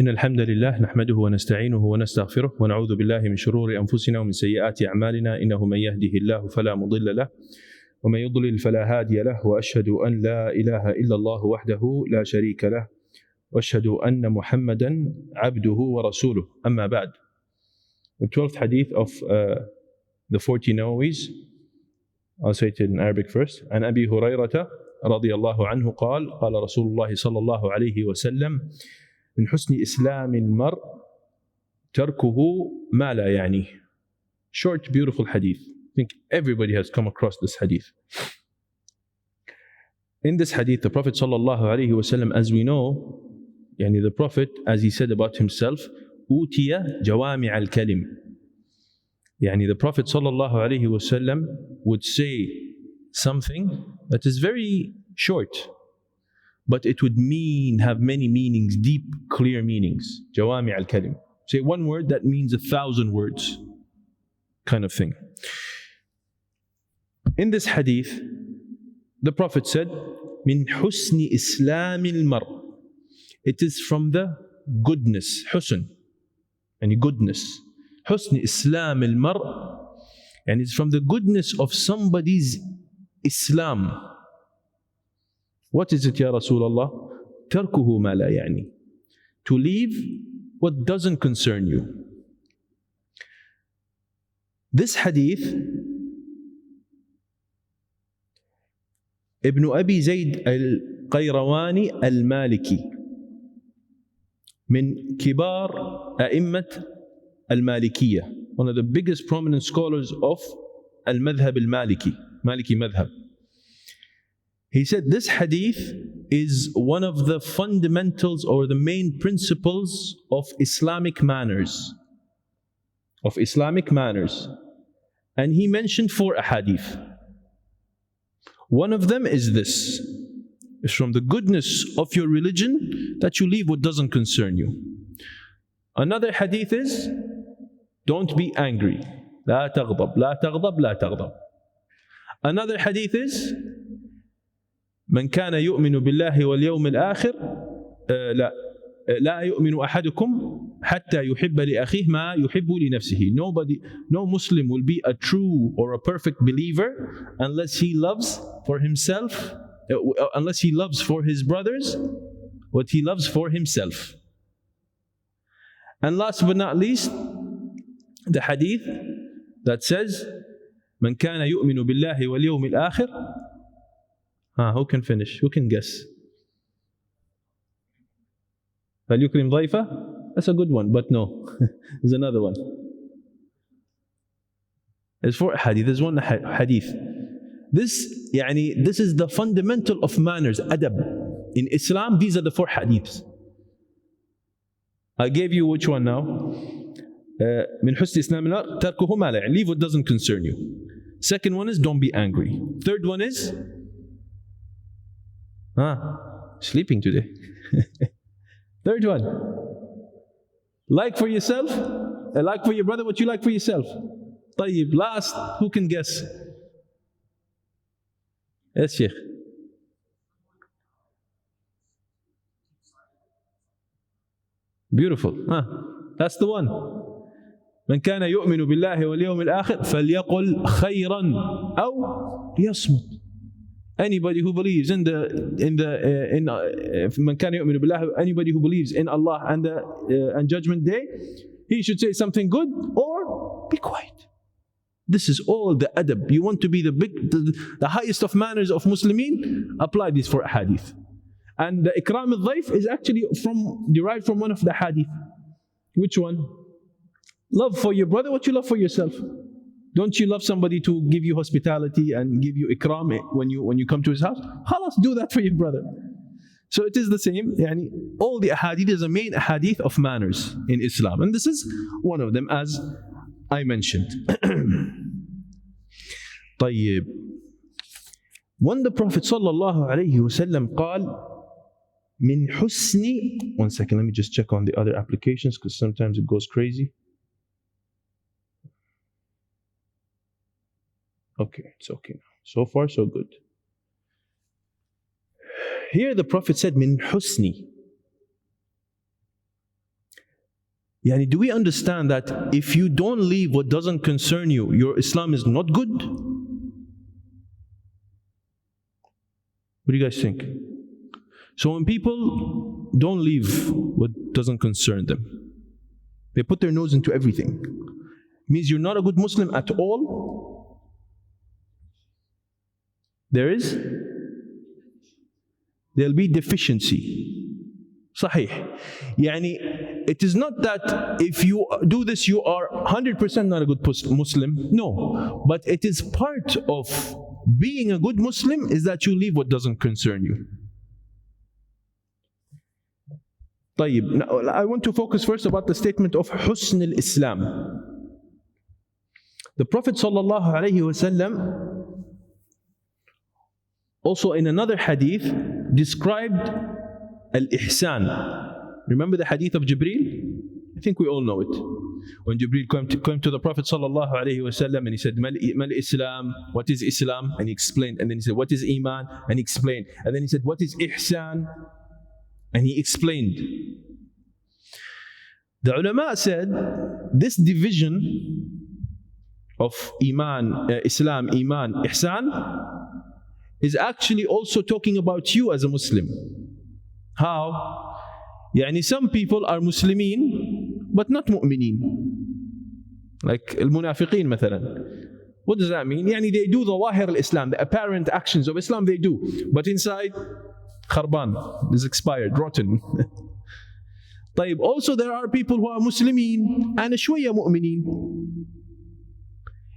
إن الحمد لله نحمده ونستعينه ونستغفره ونعوذ بالله من شرور أنفسنا ومن سيئات أعمالنا إنه من يهده الله فلا مضل له ومن يضلل فلا هادي له وأشهد أن لا إله إلا الله وحده لا شريك له وأشهد أن محمدا عبده ورسوله أما بعد. The 12th hadith of the 40 Nawawis, I'll say it in Arabic first. عن أبي هريرة رضي الله عنه قال قال رسول الله صلى الله عليه وسلم من حسن إسلام المرء تركه ما لا يعنيه. Short, beautiful hadith. I think everybody has come across this hadith. In this hadith, the Prophet صلى الله عليه وسلم, as we know, the Prophet, as he said about himself, أوتي جوامع الكلم. The Prophet صلى الله عليه وسلم would say something that is very short, but it would have many meanings, deep, clear meanings. جوامع الكلم. Say one word that means 1,000 words, kind of thing. In this hadith, the Prophet said, من حسن إسلام المرء. It is from the goodness, حسن, goodness. حسن إسلام المرء, and it's from the goodness of somebody's Islam. What is it, Ya Rasulullah? تركه ما لا يعني. To leave what doesn't concern you. This hadith, Ibn Abi Zayd al-Qayrawani al-Maliki, من كبار أئمة المالكية, one of the biggest prominent scholars of al-Madhhab al-Maliki, Maliki Madhhab. He said this hadith is one of the fundamentals or the main principles of Islamic manners. And he mentioned 4 ahadith. One of them is this. It's from the goodness of your religion that you leave what doesn't concern you. Another hadith is, don't be angry. لا تغضب, لا تغضب, لا تغضب. Another hadith is, من كان يؤمن بالله واليوم الآخر لا يؤمن أحدكم حتى يحب لأخيه ما يحب لنفسه. No Muslim will be a true or a perfect believer unless he loves for himself, unless he loves for his brothers what he loves for himself. And last but not least, the hadith that says, من كان يؤمن بالله واليوم الآخر. Who can finish? Who can guess? فليكرم ضيفه. That's a good one, but no. There's another one. There's 4 hadith. There's one hadith. This is the fundamental of manners, adab. In Islam, these are the 4 hadiths. I gave you which one now? من حسن إسلام المرء تركه ما لا يعني. Leave what doesn't concern you. Second one is, don't be angry. Third one is, sleeping today. Third one, like for yourself, like for your brother what you like for yourself. طيب, last, who can guess? Yes, Sheikh. Beautiful. That's the one. من كان يؤمن بالله واليوم الآخر فليقل خيرا أو ليصمت. Anybody who believes in من كان يؤمن بالله, anybody who believes in Allah and Judgment Day, he should say something good or be quiet. This is all the adab. You want to be the highest of manners of Muslimin? Apply this for hadith. And the ikram al-dhayf is actually derived from one of the hadith. Which one? Love for your brother what you love for yourself. Don't you love somebody to give you hospitality and give you ikram when you come to his house? Khalas, do that for your brother. So it is the same. All the ahadith is a main ahadith of manners in Islam. And this is one of them, as I mentioned. طيب. When the Prophet sallallahu alayhi wasallam قال من حسن. One second, let me just check on the other applications because sometimes it goes crazy. Okay, it's okay now. So far, so good. Here the Prophet said, min husni. Yani, do we understand that if you don't leave what doesn't concern you, your Islam is not good? What do you guys think? So when people don't leave what doesn't concern them, they put their nose into everything. Means you're not a good Muslim at all. There'll be deficiency. Sahih. Yani, it is not that if you do this you are 100% not a good Muslim. No. But it is part of being a good Muslim is that you leave what doesn't concern you. طيب. Now, I want to focus first about the statement of Husn al-Islam. The Prophet sallallahu alaihi wasallam also in another hadith described al-ihsan. Remember the hadith of Jibreel? I think we all know it. When Jibreel came to the Prophet sallallahu alaihi wasallam and he said, Mal Islam? What is Islam? And he explained. And then he said, what is Iman? And he explained. And then he said, what is Ihsan? And he explained. The ulama said this division of Iman, Islam, Iman, Ihsan is actually also talking about you as a Muslim. How? Yani some people are Muslimin but not mu'mineen. Like al-munafiqeen مثلا. What does that mean? Yani they do the wahir al-Islam, the apparent actions of Islam they do, but inside kharban, is expired, rotten. طيب, also there are people who are Muslimin and شوية mu'mineen.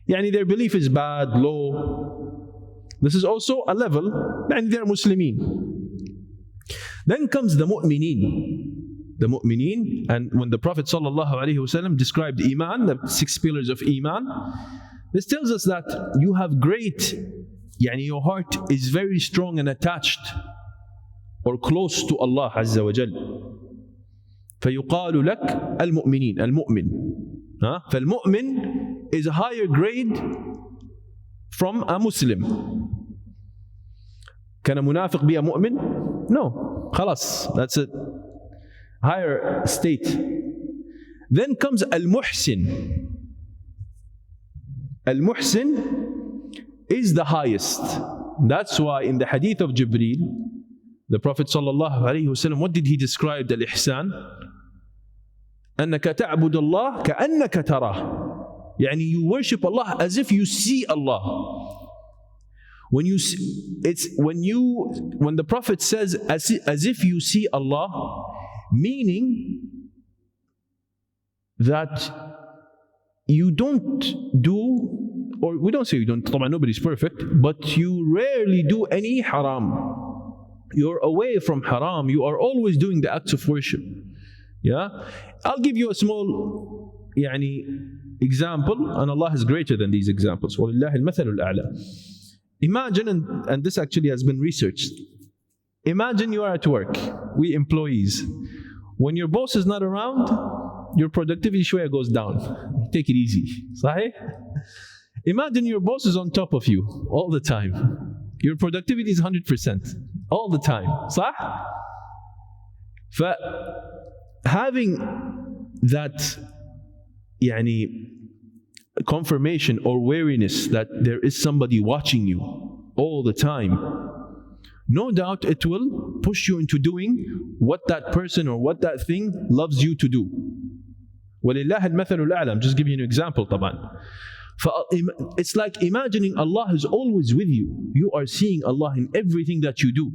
Yani their belief is bad, low. This is also a level, and they're Muslimin. Then comes the mu'mineen. The mu'mineen, and when the Prophet ﷺ described Iman, the 6 pillars of Iman, this tells us that you have great, yani your heart is very strong and attached or close to Allah Azza wa Jal. فَيُقَالُ لَكَ الْمُؤْمِنِينَ الْمُؤْمِن. فَالْمُؤْمِن is a higher grade from a Muslim. Can a munafiq be a mu'min? No. Khalas, that's it. Higher state. Then comes al-muhsin. Al-muhsin is the highest. That's why in the hadith of Jibreel, the Prophet ﷺ, what did he describe al-ihsan? أنك تعبد الله كأنك تراه. Yani you worship Allah as if you see Allah. When you see, when the Prophet says as if you see Allah, meaning that you don't do, or we don't say you don't, nobody's perfect, but you rarely do any haram. You're away from haram. You are always doing the acts of worship. Yeah? I'll give you a small example, and Allah is greater than these examples. وَلِلَّهِ الْمَثَلُ الْأَعْلَى. Imagine, and this actually has been researched. Imagine you are at work, we employees. When your boss is not around, your productivity shwaya goes down. Take it easy. Sahih? Imagine your boss is on top of you all the time. Your productivity is 100% all the time. Sah? Having that confirmation or wariness that there is somebody watching you all the time, no doubt it will push you into doing what that person or what that thing loves you to do. وَلِلَّهِ الْمَثَلُ الْأَعْلَى. I'm just giving you an example, طبعا. It's like imagining Allah is always with you. You are seeing Allah in everything that you do.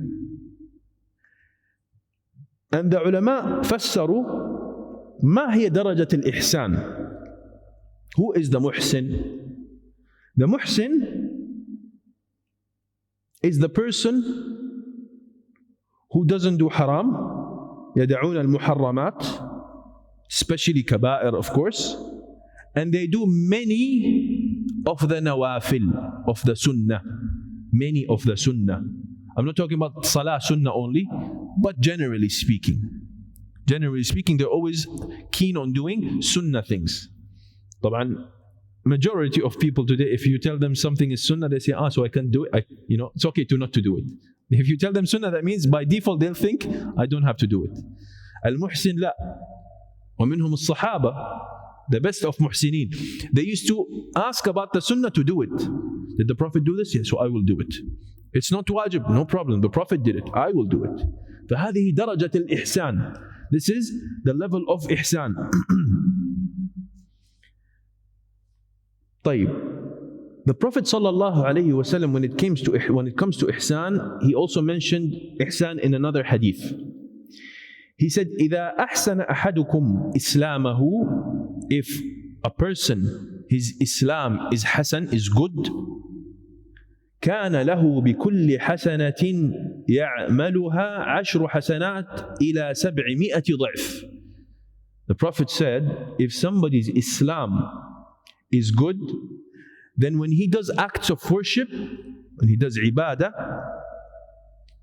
And the ulama فسروا ما هي درجة الإحسان. Who is the muhsin? The muhsin is the person who doesn't do haram. يدعون المحرمات, especially kaba'ir, of course. And they do many of the nawafil, of the sunnah. Many of the sunnah. I'm not talking about salah sunnah only, but generally speaking. Generally speaking, they're always keen on doing sunnah things. طبعا, majority of people today, if you tell them something is sunnah, they say, so I can't do it. It's okay to not to do it. If you tell them sunnah, that means by default they'll think, I don't have to do it. Al-muhsin la. وَمِنْهُمُ الصَّحَابَةِ, the best of muhsineen. They used to ask about the sunnah to do it. Did the Prophet do this? Yes, so I will do it. It's not wajib, no problem. The Prophet did it, I will do it. فَهَذِهِ دَرَجَةِ الْإِحْسَانِ. This is the level of ihsan. طيب. The Prophet ﷺ, when it comes to ihsan, he also mentioned ihsan in another hadith. He said, إِذَا أَحْسَنَ أَحَدُكُمْ إِسْلَامَهُ, if a person, his Islam is hasan, is good, كَانَ لَهُ بِكُلِّ حَسَنَةٍ يَعْمَلُهَا عَشْرُ حَسَنَاتٍ إِلَى 700 ضِعْف. The Prophet said, if somebody's Islam is good, then when he does acts of worship, when he does ibadah,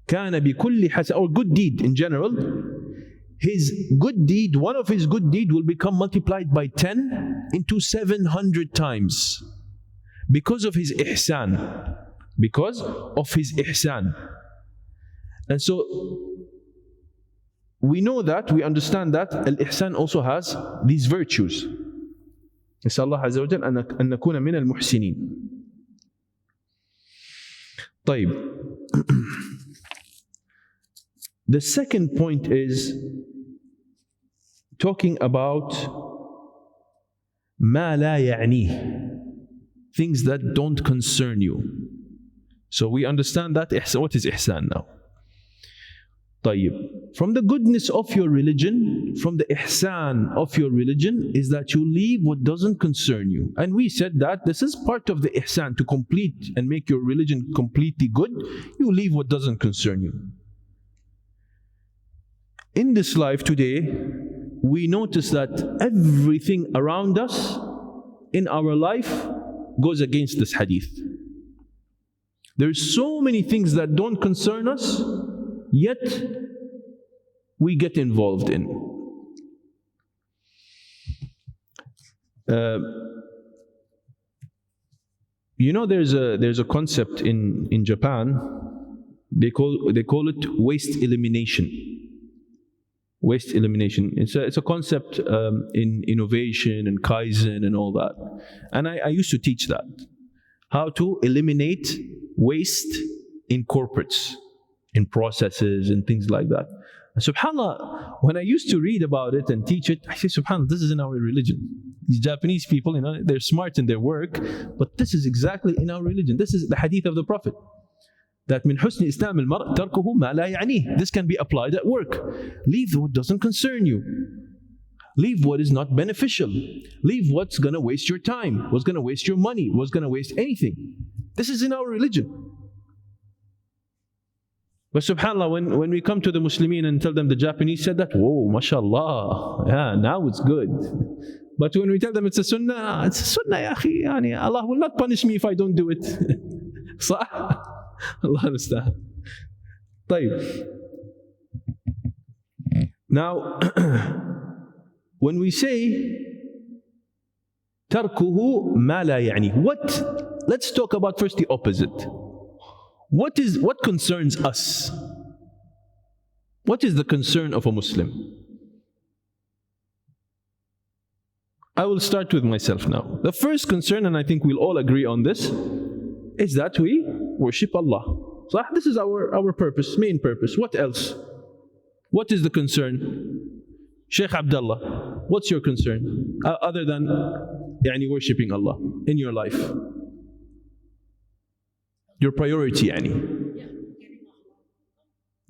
كَانَ بِكُلِّ حَسَنَةٍ, or good deed in general, his good deed, one of his good deed will become multiplied by 10 into 700 times because of his ihsan. Because of his ihsan. And so we know that, we understand that al-ihsan also has these virtues. نسأل الله عز وجل أن نكون من المحسنين. طيب. The second point is talking about ما لا يعنيه, things that don't concern you. So we understand that. What is ihsan now? طيب. From the goodness of your religion, from the ihsan of your religion, is that you leave what doesn't concern you. And we said that this is part of the ihsan, to complete and make your religion completely good. You leave what doesn't concern you. In this life today, we notice that everything around us in our life goes against this hadith. There's so many things that don't concern us, yet we get involved in. You know, there's a concept in Japan. They call it waste elimination. Waste elimination. It's a concept in innovation and kaizen and all that. And I used to teach that. How to eliminate waste in corporates, in processes and things like that. And subhanAllah, when I used to read about it and teach it, I say, subhanAllah, this is in our religion. These Japanese people, you know, they're smart in their work, but this is exactly in our religion. This is the hadith of the Prophet. That min husni islam al-mar' tarkuhu ma la ya'nih. This can be applied at work. Leave what doesn't concern you. Leave what is not beneficial. Leave what's going to waste your time, what's going to waste your money, what's going to waste anything. This is in our religion. But subhanAllah, when we come to the Muslimin and tell them the Japanese said that, whoa, mashallah, yeah, now it's good. But when we tell them it's a sunnah, ya akhi, yani Allah will not punish me if I don't do it. صح? Allah understand. طيب. Now, when we say تركه ما لا يعني, let's talk about first the opposite. What concerns us? What is the concern of a Muslim? I will start with myself now. The first concern, and I think we'll all agree on this, is that we worship Allah. So this is our purpose, main purpose. What else? What is the concern? Sheikh Abdullah, what's your concern? Other than worshipping Allah in your life? Your priority,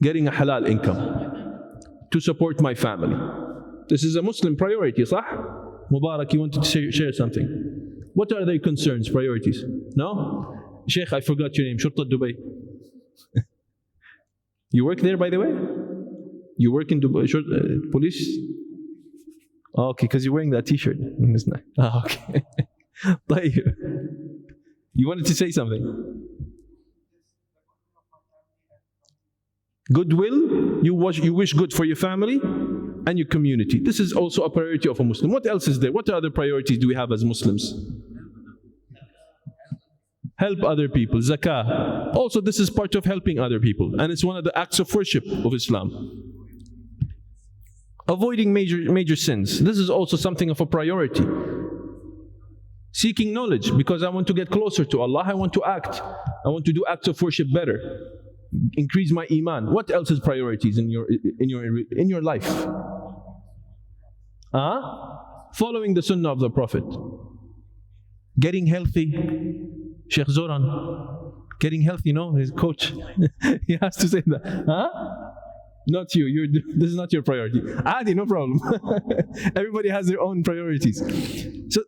getting a halal income to support my family. This is a Muslim priority, صح? Mubarak, you wanted to share something. What are their concerns, priorities? No? Sheikh, I forgot your name. Shurta Dubai. You work there, by the way? You work in Dubai, police? Oh, okay, because you're wearing that t-shirt. Okay. You wanted to say something? Goodwill, you wish good for your family and your community. This is also a priority of a Muslim. What else is there? What other priorities do we have as Muslims? Help other people, zakah. Also, this is part of helping other people, and it's one of the acts of worship of Islam. Avoiding major sins. This is also something of a priority. Seeking knowledge, because I want to get closer to Allah. I want to act. I want to do acts of worship better. Increase my iman. What else is priorities in your life? Following the sunnah of the Prophet. Getting healthy. Sheikh Zoran. Getting healthy, his coach. He has to say that. Not you. This is not your priority. Adi, no problem. Everybody has their own priorities. So,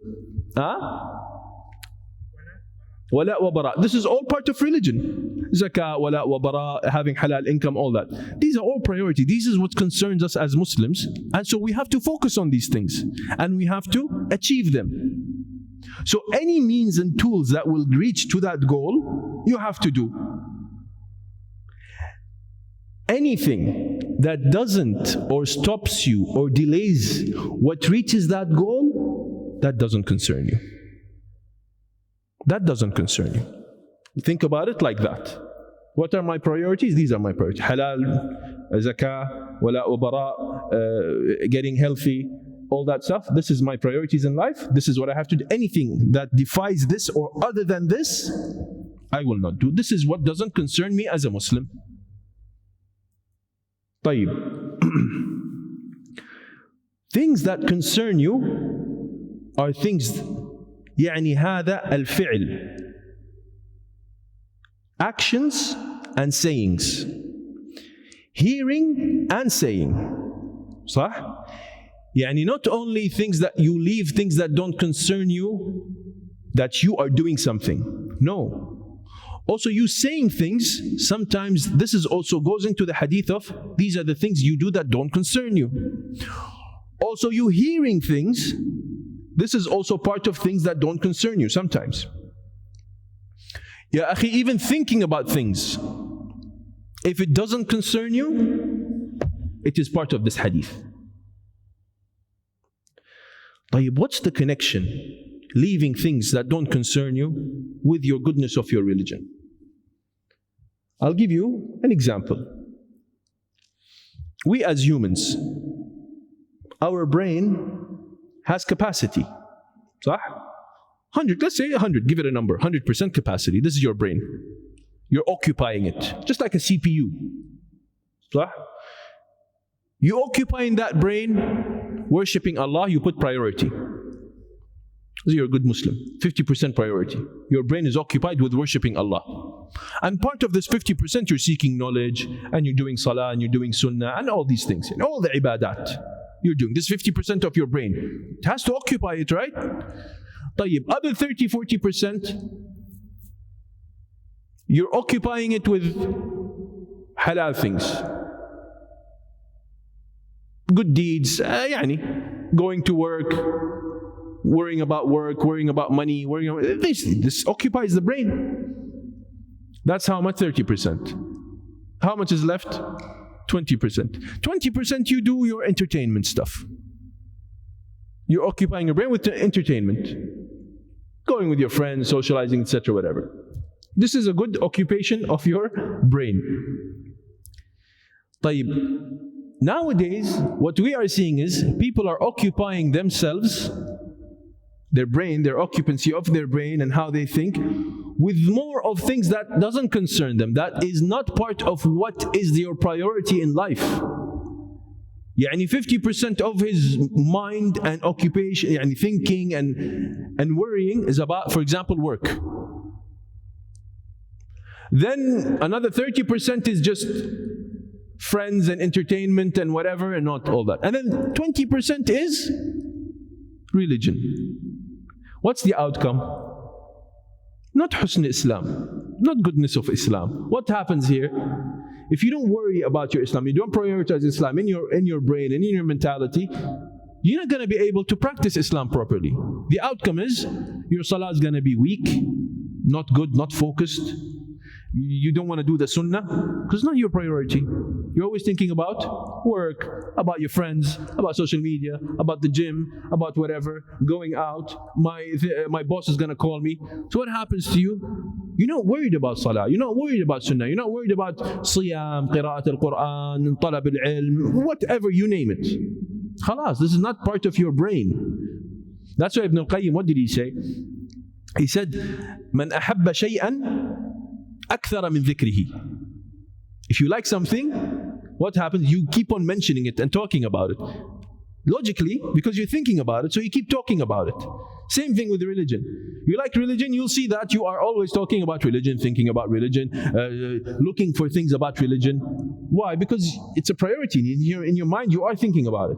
Wala wa bara. This is all part of religion. Zakah, wala wa bara, having halal income, all that. These are all priority. This is what concerns us as Muslims. And so we have to focus on these things. And we have to achieve them. So any means and tools that will reach to that goal, you have to do. Anything that doesn't or stops you or delays what reaches that goal, that doesn't concern you. That doesn't concern you. Think about it like that. What are my priorities? These are my priorities. Halal, zakah, wala ubara, getting healthy, all that stuff. This is my priorities in life. This is what I have to do. Anything that defies this or other than this, I will not do. This is what doesn't concern me as a Muslim. طيب. Things that concern you are things يعني هذا الفعل, actions and sayings, hearing and saying. صح؟ يعني not only things that you leave, things that don't concern you, that you are doing something. No. Also you saying things, sometimes this is also goes into the hadith of these are the things you do that don't concern you. Also you hearing things, this is also part of things that don't concern you sometimes. Ya akhi, even thinking about things, if it doesn't concern you, it is part of this hadith. طيب, what's the connection, leaving things that don't concern you with your goodness of your religion? I'll give you an example. We as humans, our brain has capacity. صح? 100, let's say 100, give it a number, 100% capacity. This is your brain. You're occupying it, just like a CPU. صح? You occupying that brain, worshipping Allah, you put priority. So you're a good Muslim, 50% priority. Your brain is occupied with worshipping Allah. And part of this 50%, you're seeking knowledge, and you're doing salah, and you're doing sunnah, and all these things, and all the ibadat. You're doing this 50% of your brain. It has to occupy it, right? طيب, other 30-40%, you're occupying it with halal things. Good deeds, يعني, going to work, worrying about money, this occupies the brain. That's how much? 30%. How much is left? 20%. 20% you do your entertainment stuff. You're occupying your brain with entertainment. Going with your friends, socializing, etc., whatever. This is a good occupation of your brain. طيب. Nowadays, what we are seeing is people are occupying themselves, their brain, their occupancy of their brain and how they think, with more of things that doesn't concern them, that is not part of what is your priority in life. يعني 50% of his mind and occupation, يعني thinking and worrying is about, for example, work. Then another 30% is just friends and entertainment and whatever, and not all that. And then 20% is religion. What's the outcome? Not husn Islam, not goodness of Islam. What happens here? If you don't worry about your Islam, you don't prioritize Islam in your brain and in your mentality, you're not going to be able to practice Islam properly. The outcome is your salah is going to be weak, not good, not focused. You don't want to do the sunnah because it's not your priority. You're always thinking about work, about your friends, about social media, about the gym, about whatever, going out. My boss is going to call me. So what happens to you? You're not worried about salah. You're not worried about sunnah. You're not worried about siyam, qira'at al-Quran, talab al-ilm, whatever, you name it. Khalas, this is not part of your brain. That's why Ibn al-Qayyim, what did he say? He said, "Man ahabba shay'an akthara min dhikrihi." If you like something, what happens? You keep on mentioning it and talking about it. Logically, because you're thinking about it, so you keep talking about it. Same thing with religion. You like religion, you'll see that you are always talking about religion, thinking about religion, looking for things about religion. Why? Because it's a priority. In your mind, you are thinking about it.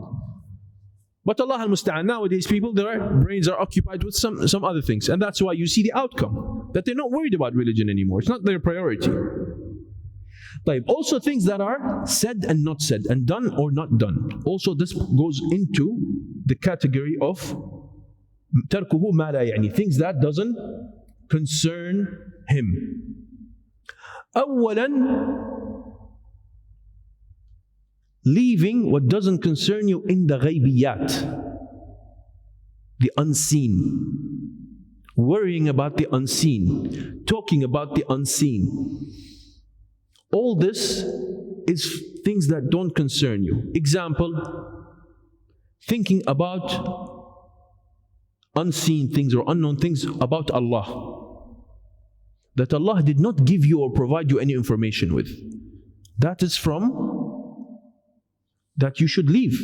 But Allah al-Musta'an, nowadays people, their brains are occupied with some other things. And that's why you see the outcome, that they're not worried about religion anymore. It's not their priority. Also things that are said and not said, and done or not done. Also this goes into the category of tarkuhu ma la yani, things that doesn't concern him. أولاً, leaving what doesn't concern you in the ghaybiyat, the unseen. Worrying about the unseen, talking about the unseen. All this is things that don't concern you. Example, thinking about unseen things or unknown things about Allah, that Allah did not give you or provide you any information with. That is from that you should leave.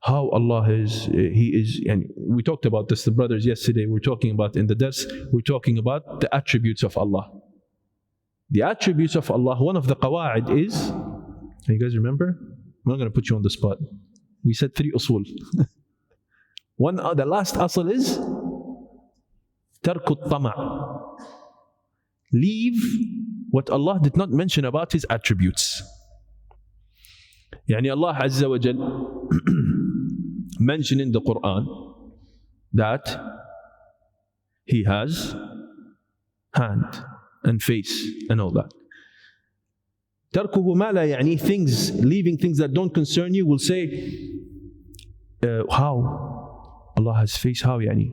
How Allah is, He is, and we talked about this, the brothers yesterday, we're talking about in the dars, we're talking about the attributes of Allah. The attributes of Allah, one of the qawa'id is, you guys remember? I'm not going to put you on the spot. We said 3 usul. The last asal is tarku tama'. Leave what Allah did not mention about His attributes. Yani Allah Azza wa Jal mentioned in the Quran that He has hand and face and all that. Tarkuhu ma la yani, things, leaving things that don't concern you, will say, how? Allah has face, how yani?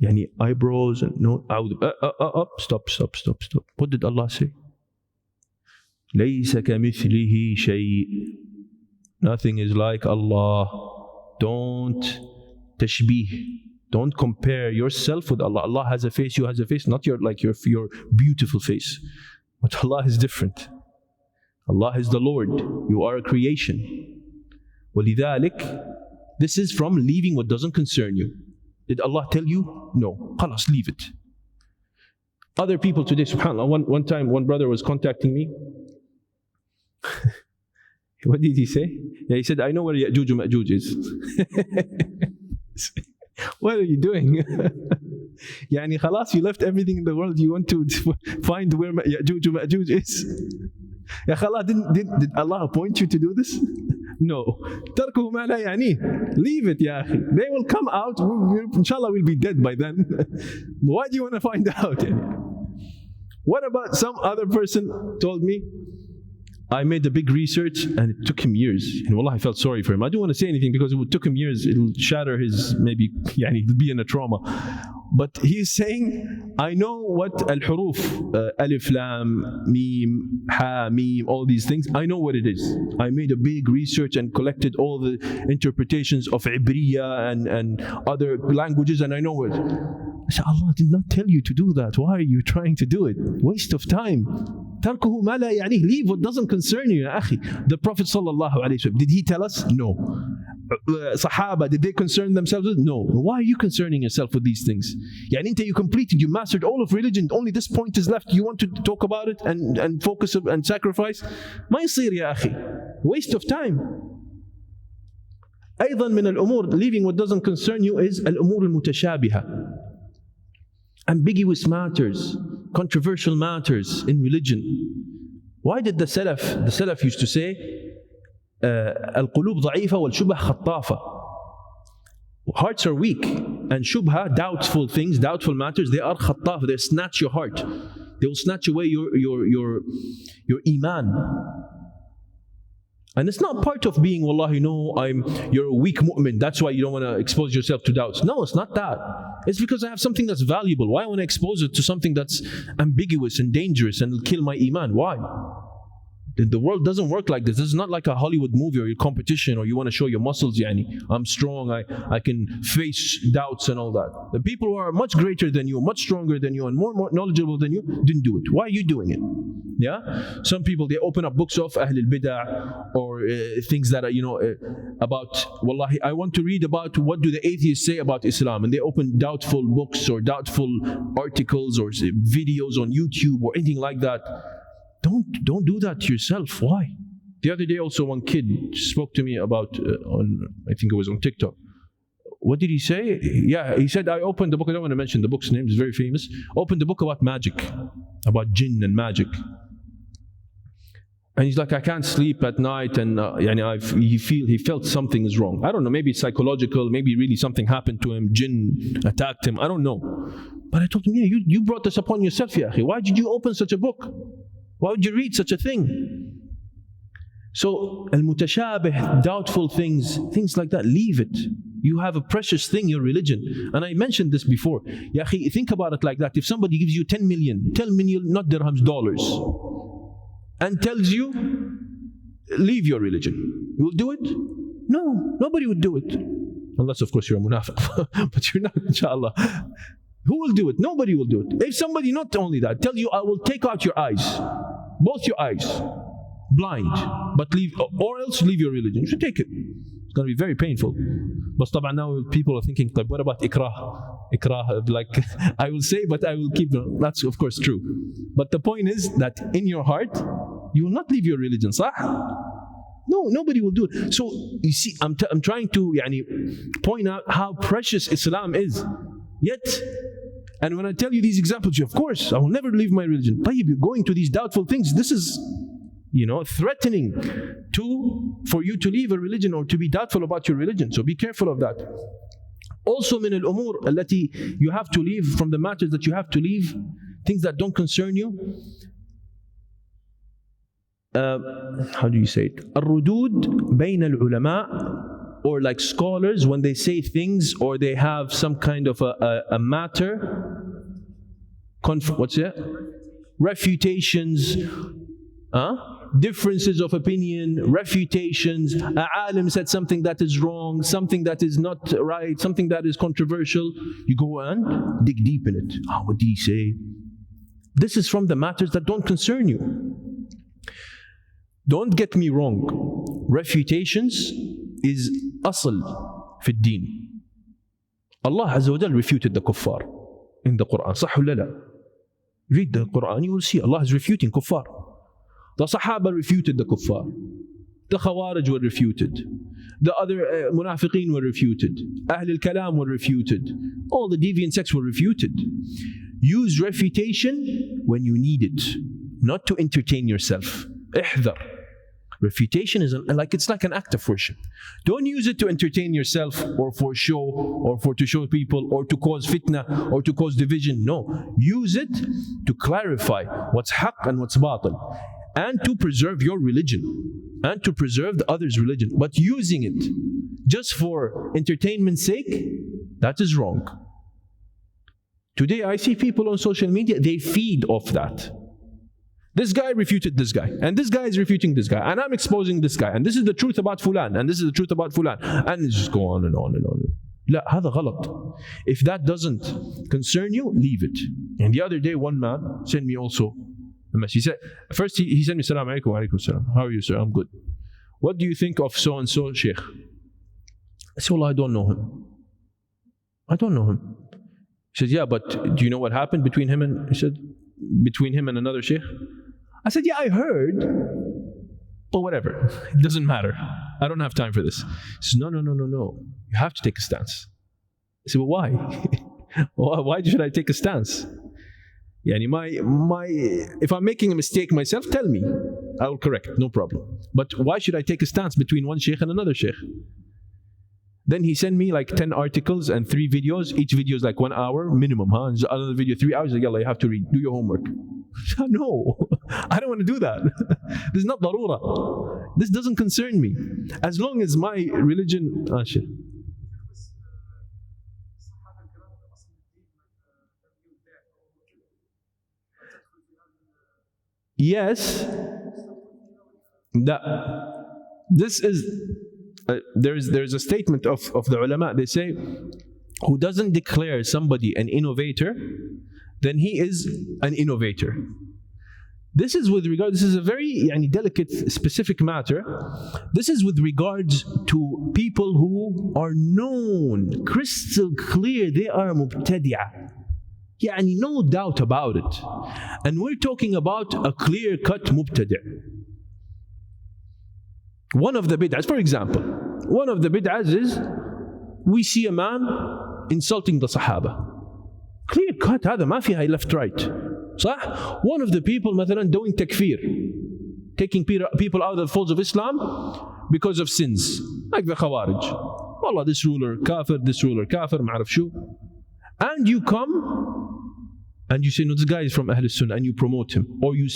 Yani eyebrows and no, stop. What did Allah say? لَيْسَ كَمِثْلِهِ شَيْءٍ. Nothing is like Allah. Don't tashbih. Don't compare yourself with Allah. Allah has a face, you has a face, not your beautiful face. But Allah is different. Allah is the Lord. You are a creation. وَلِذَلِكَ, this is from leaving what doesn't concern you. Did Allah tell you? No. Khalas, leave it. Other people today, subhanAllah, one time one brother was contacting me. What did he say? Yeah, he said, I know where Ya'juj and Ma'juj is. What are you doing? Yani khalas, you left everything in the world, you want to find where Ya'juj and Ma'juj is. Ya khalas, did Allah appoint you to do this? No. Tarkuhu ma la yani. Leave it, ya akhi. They will come out, inshallah we'll be dead by then. Why do you want to find out? What about some other person told me, I made a big research and it took him years. And wallah, I felt sorry for him. I don't want to say anything because it took him years. It'll shatter his, maybe, he'll be in a trauma. But he's saying, I know what al-huruf, alif, lam, mim, ha, mim, all these things, I know what it is. I made a big research and collected all the interpretations of Ibriya and other languages, and I know it. I said, Allah did not tell you to do that. Why are you trying to do it? Waste of time. Tarkuhu ma la yani. Leave what doesn't concern you, ya akhi. The Prophet sallallahu alaihi wasallam, did he tell us? No. Sahaba, did they concern themselves with? No. Why are you concerning yourself with these things? You completed, you mastered all of religion, only this point is left, you want to talk about it and focus and sacrifice? ما يصير يا أخي. Waste of time. أيضا من الأمور, leaving what doesn't concern you, is الأمور المتشابهة. Ambiguous matters, controversial matters in religion. Why did the Salaf used to say, القلوب ضعيفة والشبه خطافة. Hearts are weak, and shubha, doubtful things, doubtful matters, they are khattaf, they snatch your heart. They will snatch away your iman. And it's not part of being, wallahi, no, you're a weak mu'min, that's why you don't want to expose yourself to doubts. No, it's not that. It's because I have something that's valuable. Why I want to expose it to something that's ambiguous and dangerous and will kill my iman? Why? The world doesn't work like this. This is not like a Hollywood movie or your competition or you want to show your muscles, yani, I'm strong, I can face doubts and all that. The people who are much greater than you, much stronger than you and more knowledgeable than you didn't do it. Why are you doing it? Yeah? Some people, they open up books of Ahl al-Bid'ah or things that are, about, wallahi, I want to read about what do the atheists say about Islam, and they open doubtful books or doubtful articles or videos on YouTube or anything like that. Don't do that to yourself. Why? The other day also one kid spoke to me about, I think it was on TikTok. What did he say? Yeah, he said, I opened the book, I don't want to mention the book's name, it's very famous. Opened the book about magic, about jinn and magic. And he's like, I can't sleep at night, and he felt something is wrong. I don't know, maybe it's psychological, maybe really something happened to him, jinn attacked him, I don't know. But I told him, yeah, you brought this upon yourself, ya akhi. Why did you open such a book? Why would you read such a thing? So, al-mutashabih, doubtful things like that, leave it. You have a precious thing, your religion. And I mentioned this before. Ya akhi, think about it like that. If somebody gives you 10 million, not dirhams, dollars, and tells you, leave your religion, you will do it? No, nobody would do it. Unless, of course, you're a munafiq. But you're not, inshallah. Who will do it? Nobody will do it. If somebody, not only that, tells you, I will take out your eyes, both your eyes, blind, but leave, or else leave your religion, you should take it. It's going to be very painful. But now people are thinking, what about ikrah? Ikrah, like, I will say, but I will keep. That's of course true. But the point is that in your heart, you will not leave your religion. Sah? No, nobody will do it. So, you see, I'm trying to point out how precious Islam is. Yet, and when I tell you these examples, of course, I will never leave my religion. But you're going to these doubtful things. This is, threatening for you to leave a religion or to be doubtful about your religion. So be careful of that. Also, min al-umur allati, you have to leave, from the matters that you have to leave, things that don't concern you. How do you say it? Al-rudud bayna al-ulama, or like scholars, when they say things or they have some kind of a matter, what's that? Refutations, differences of opinion, refutations. A alim said something that is wrong, something that is not right, something that is controversial. You go and dig deep in it. What did he say? This is from the matters that don't concern you. Don't get me wrong. Refutations is asl fi ad-din. Allah Azza wa Jal refuted the kuffar in the Quran. Sah or la? Read the Quran, you will see Allah is refuting kuffar. The Sahaba refuted the kuffar. The Khawarij were refuted. The other munafiqeen were refuted. Ahl al-Kalam were refuted. All the deviant sects were refuted. Use refutation when you need it, not to entertain yourself. Ihdar. Refutation is it's like an act of worship. Don't use it to entertain yourself or for show or to show people or to cause fitna or to cause division. No. Use it to clarify what's haqq and what's batil, and to preserve your religion and to preserve the other's religion. But using it just for entertainment's sake, that is wrong. Today I see people on social media, they feed off that. This guy refuted this guy, and this guy is refuting this guy, and I'm exposing this guy, and this is the truth about fulan, and this is the truth about fulan, and it just go on and on and on. لا, هذا غلط. If that doesn't concern you, leave it. And the other day, one man sent me also a message. He said, first he sent me, Salaam alaikum wa alaikum salam. How are you, sir? I'm good. What do you think of so and so sheikh? I said, well, I don't know him. I don't know him. He said, yeah, but do you know what happened between him and, he said, between him and another sheikh? I said, yeah, I heard, but whatever, it doesn't matter. I don't have time for this. He said, no. You have to take a stance. I said, well, why? Why should I take a stance? If I'm making a mistake myself, tell me. I will correct, no problem. But why should I take a stance between one sheikh and another sheikh? Then he sent me like 10 articles and 3 videos. Each video is like 1 hour minimum. And another video 3 hours. Like, yalla, you have to read. Do your homework. No, I don't want to do that. This is not darura. This doesn't concern me. As long as my religion. Shit. Yes, this is there's a statement of the ulama. They say, who doesn't declare somebody an innovator, then he is an innovator. This is with regard. This is a very delicate, specific matter. This is with regards to people who are known, crystal clear, they are mubtadi'ah. No doubt about it. And we're talking about a clear-cut mubtadi'. One of the bid'ahs, for example, one of the bid'ahs is we see a man insulting the Sahaba. Clear-cut, هذا ما فيها left right. صح? One of the people مثلا doing takfir, taking people out of the folds of Islam because of sins, like the Khawarij. Wallah, this ruler kafir, ما أعرف شو. And you come and you say, no, this guy is from Ahl Sunnah, and you promote him, or you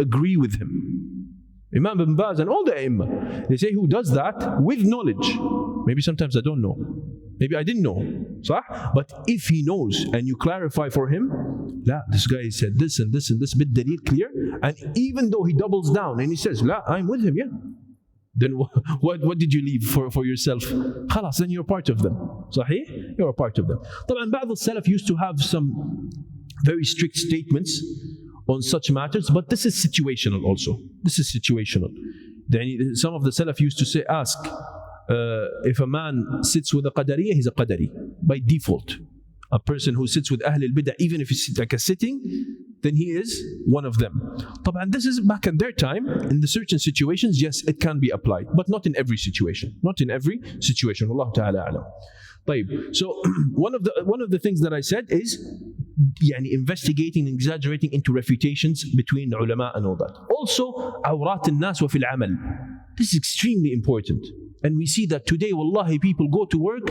agree with him. Imam ibn Baz and all the Imam, they say, who does that with knowledge? Maybe sometimes I don't know. Maybe I didn't know. صح? But if he knows and you clarify for him, la, this guy said this and this and this, bit dalil clear, and even though he doubles down and he says, la, I'm with him, then what did you leave for yourself? خلاص, then you're part of them. صحيح? You're a part of them. طبعا بعض السلف used to have some very strict statements on such matters, but this is situational also. This is situational. Some of the salaf used to say, ask, if a man sits with a qadariyah, he's a qadari by default. A person who sits with Ahl al-Bid'ah, even if it's like a sitting, then he is one of them. And this is back in their time. In the certain situations, yes, it can be applied, but not in every situation. Not in every situation. Wallahu ta'ala a'lam. So one of the things that I said is investigating and exaggerating into refutations between ulama and all that. Also, awrat al-nas wa fil amal. This is extremely important. And we see that today, wallahi, people go to work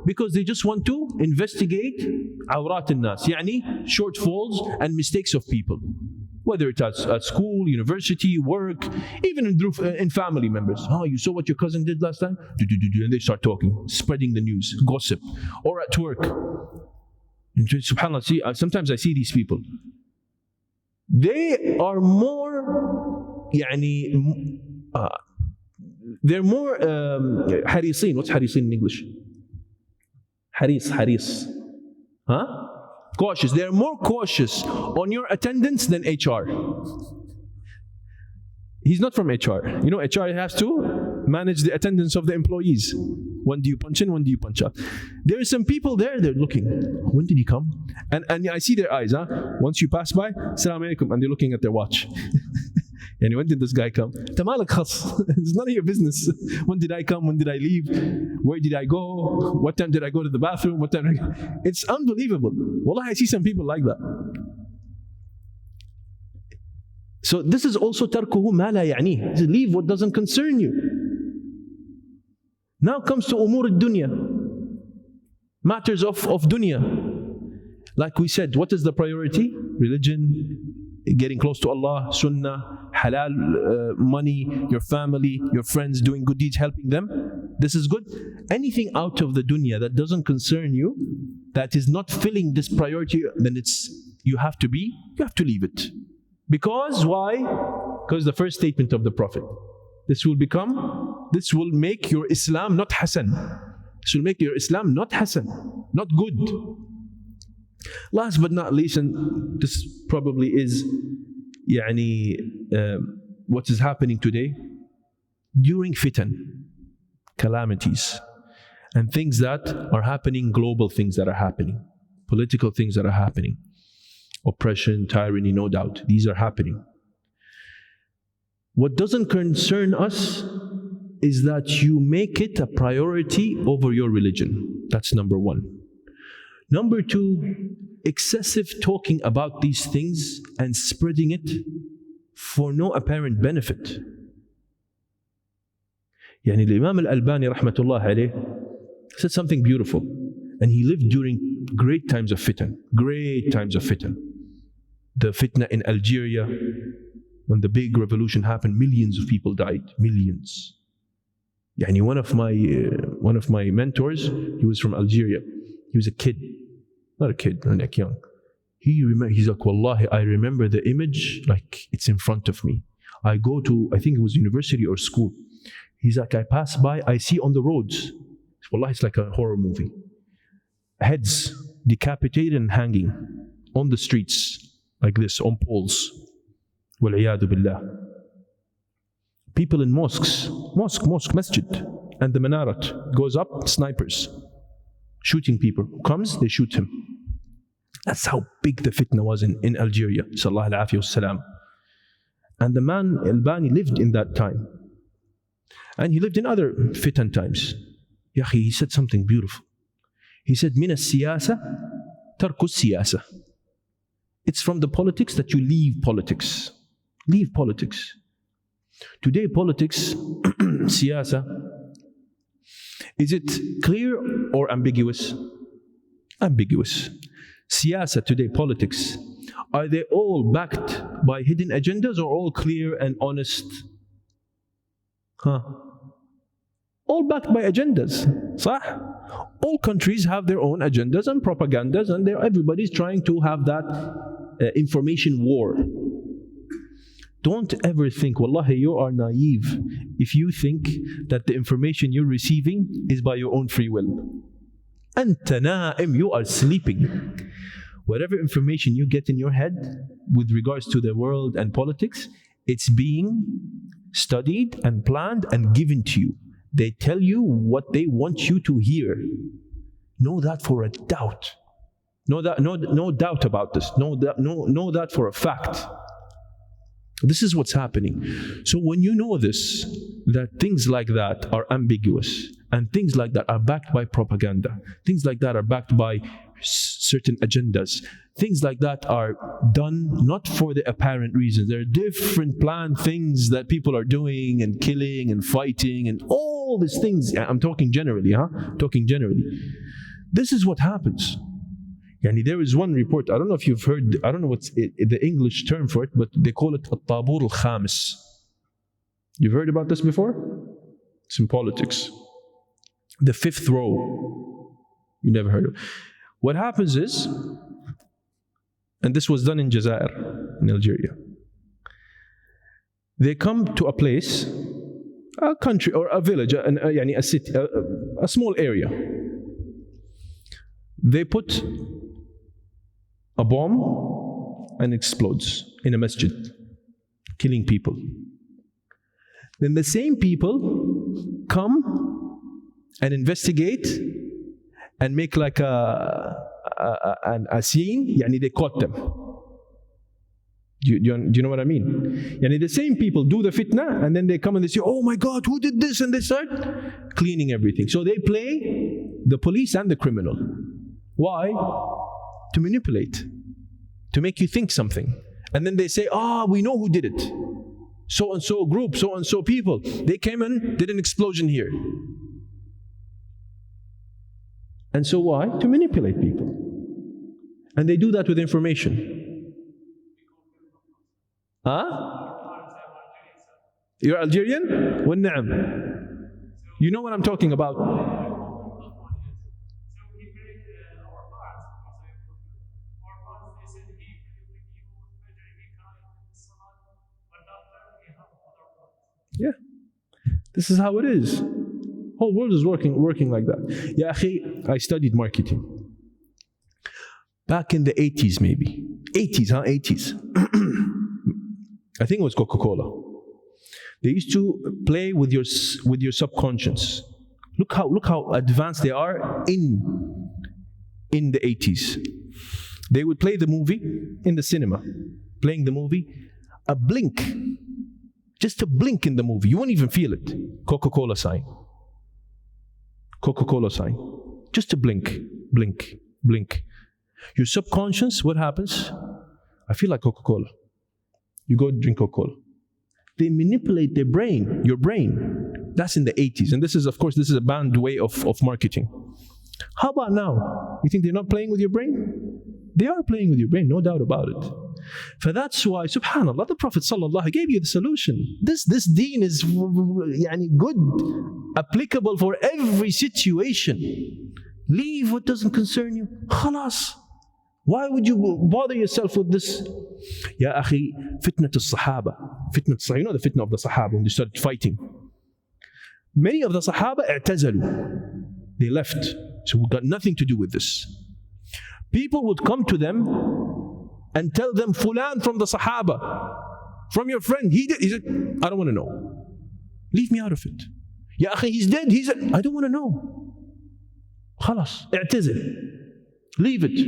because they just want to investigate awrat al-nas, shortfalls and mistakes of people. Whether it's at school, university, work, even in family members. Oh, you saw what your cousin did last time? And they start talking, spreading the news, gossip. Or at work. And subhanAllah, sometimes I see these people. They are more, they're more harisin. What's harisin in English? Haris. Huh? Cautious. They're more cautious on your attendance than HR. He's not from HR. HR has to manage the attendance of the employees. When do you punch in? When do you punch out? There are some people there, they're looking. When did he come? And I see their eyes. Once you pass by, Assalamu alaikum, and they're looking at their watch. And when did this guy come? Tamalak khas. It's none of your business. When did I come? When did I leave? Where did I go? What time did I go to the bathroom? It's unbelievable. Wallah, I see some people like that. So this is also tarkuhu ma la ya'ni. Leave what doesn't concern you. Now comes to umur al-dunya. Matters of dunya. Like we said, what is the priority? Religion, getting close to Allah, sunnah, halal, money, your family, your friends, doing good deeds, helping them. This is good. Anything out of the dunya that doesn't concern you, that is not filling this priority, then you have to leave it. Because why? Because the first statement of the Prophet. This will make your Islam not hasan. This will make your Islam not hasan, not good. Last but not least, and this probably is what is happening today, during fitan, calamities, and things that are happening, global things that are happening, political things that are happening, oppression, tyranny, no doubt, these are happening. What doesn't concern us is that you make it a priority over your religion. That's number one. Number two, excessive talking about these things and spreading it for no apparent benefit. The Imam al-Albani rahmatullah alayh, said something beautiful. And he lived during great times of fitan. Great times of fitan. The fitna in Algeria, when the big revolution happened, millions of people died. Millions. Yani one of my mentors, he was from Algeria. He was a kid. Not a kid, like young. He's like, Wallahi, I remember the image like it's in front of me. I go to, I think it was university or school. He's like, I pass by, I see on the roads. Wallahi, it's like a horror movie. Heads decapitated and hanging on the streets like this, on poles. Wal-iyadu billah. People in mosque, masjid, and the minaret goes up, snipers, shooting people. Who comes, they shoot him. That's how big the fitna was in Algeria. Sallallahu alayhi wa sallam. And the man, Albani, lived in that time. And he lived in other fitan times. He said something beautiful. He said, Min as-siyasa, tarku as-siyasa. It's from the politics that you leave politics. Leave politics. Today, politics, siyasa, is it clear or ambiguous? Ambiguous. Siyasa today, politics, are they all backed by hidden agendas or all clear and honest? All backed by agendas. صح? All countries have their own agendas and propagandas, and everybody's trying to have that information war. Don't ever think, wallahi, you are naive if you think that the information you're receiving is by your own free will. Anta na'im, you are sleeping. Whatever information you get in your head with regards to the world and politics, it's being studied and planned and given to you. They tell you what they want you to hear. Know that for a doubt. No doubt about this. Know that for a fact. This is what's happening. So when you know this, that things like that are ambiguous, and things like that are backed by propaganda, things like that are backed by certain agendas, things like that are done not for the apparent reasons. There are different planned things that people are doing and killing and fighting and all these things. I'm talking generally, Talking generally. This is what happens. Yani there is one report, I don't know if you've heard, I don't know what's the English term for it, but they call it al-tabur al-khamis. You've heard about this before? It's in politics. The fifth row. You never heard of it. What happens is, and this was done in Jazair, in Algeria. They come to a place, a country or a village, a city, a small area. They put a bomb and explodes in a masjid, killing people. Then the same people come and investigate and make like a scene. Yani they caught them. Do you know what I mean? Yani the same people do the fitna and then they come and they say, oh my God, who did this? And they start cleaning everything. So they play the police and the criminal. Why? To manipulate, to make you think something. And then they say, we know who did it. So and so group, so and so people. They came and did an explosion here. And so why? To manipulate people. And they do that with information. You're Algerian? وَالنَّعَمْ. You know what I'm talking about. Yeah, this is how it is. Whole world is working like that. Ya akhi, I studied marketing. Back in the 80s maybe. 80s. I think it was Coca-Cola. They used to play with your subconscious. Look how advanced they are in the 80s. They would play the movie in the cinema. Playing the movie, a blink. Just a blink in the movie, you won't even feel it. Coca-Cola sign. Coca-Cola sign. Just a blink. Your subconscious, what happens? I feel like Coca-Cola. You go drink Coca-Cola. They manipulate your brain. That's in the 80s. And this is, of course, this is a banned way of marketing. How about now? You think they're not playing with your brain? They are playing with your brain, no doubt about it. For that's why, subhanAllah, the Prophet ﷺ gave you the solution. This deen is good, applicable for every situation. Leave what doesn't concern you. Khalas. Why would you bother yourself with this? Ya akhi, fitna al-sahaba. You know the fitna of the Sahaba when they started fighting. Many of the Sahaba i'tazalu. They left. So we got nothing to do with this. People would come to them and tell them, Fulan from the Sahaba, from your friend, he did. He said, I don't want to know. Leave me out of it. Ya akhi, he's dead. I don't want to know. Khalas, i'tazil. Leave it.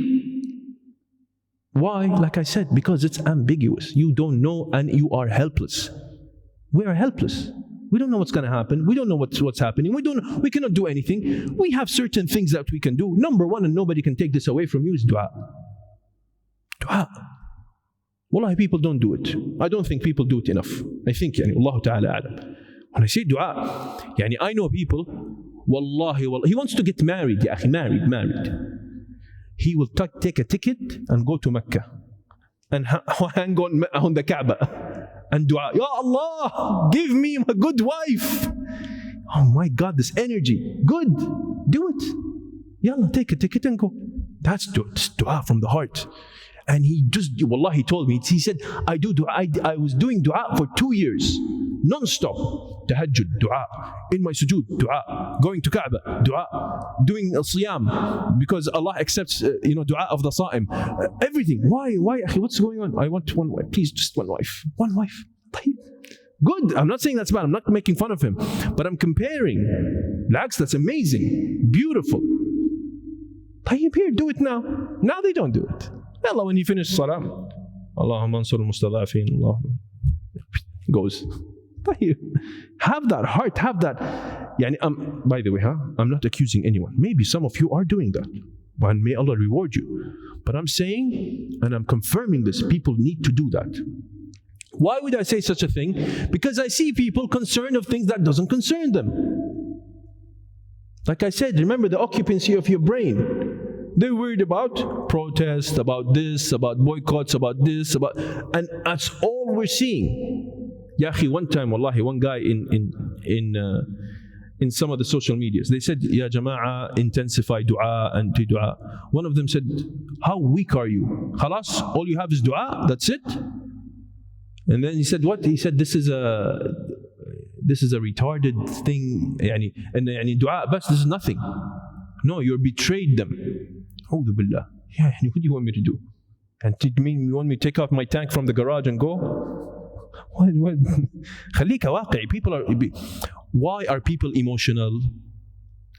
Why? Like I said, because it's ambiguous. You don't know and you are helpless. We are helpless. We don't know what's going to happen. We don't know what's happening. We cannot do anything. We have certain things that we can do. Number one, and nobody can take this away from you, is dua. Dua. Wallahi, people don't do it. I don't think people do it enough. I think, Allah Ta'ala alam. When I say dua, I know people, wallahi, he wants to get married, ya akhi, married. He will take a ticket and go to Mecca and hang on the Kaaba and dua, Ya Allah, give me a good wife. Oh my God, this energy. Good. Do it. Yalla, take a ticket and go. That's dua from the heart. And he wallah, he told me, he said, I do dua. I was doing dua for 2 years, non-stop. Tahajjud, dua. In my sujood, dua. Going to Kaaba, dua. Doing siyam, because Allah accepts, dua of the sa'im. Everything. Why, akhi, what's going on? I want one wife. Please, just one wife. One wife. Good. I'm not saying that's bad. I'm not making fun of him. But I'm comparing. That's amazing. Beautiful. Tayyib, here, do it now. Now they don't do it. Allah, when he finished salah, Allahumma ansur al-mustadafin, Allah goes. Have that heart, have that. By the way, I'm not accusing anyone. Maybe some of you are doing that. And may Allah reward you. But I'm saying, and I'm confirming this, people need to do that. Why would I say such a thing? Because I see people concerned of things that doesn't concern them. Like I said, remember the occupancy of your brain. They're worried about protests, about this, about boycotts, about this, and that's all we're seeing. Ya akhi, one time, wallahi, one guy in some of the social medias, they said, Ya Jama'ah, intensify dua and dua. One of them said, how weak are you? Khalas, all you have is dua, that's it? And then he said, what? He said, this is a retarded thing, and dua, but this is nothing. No, you betrayed them. A'udhu billah. Yeah, what do you want me to do? And did you want me to take out my tank from the garage and go? What? خليك واقعي. Why are people emotional?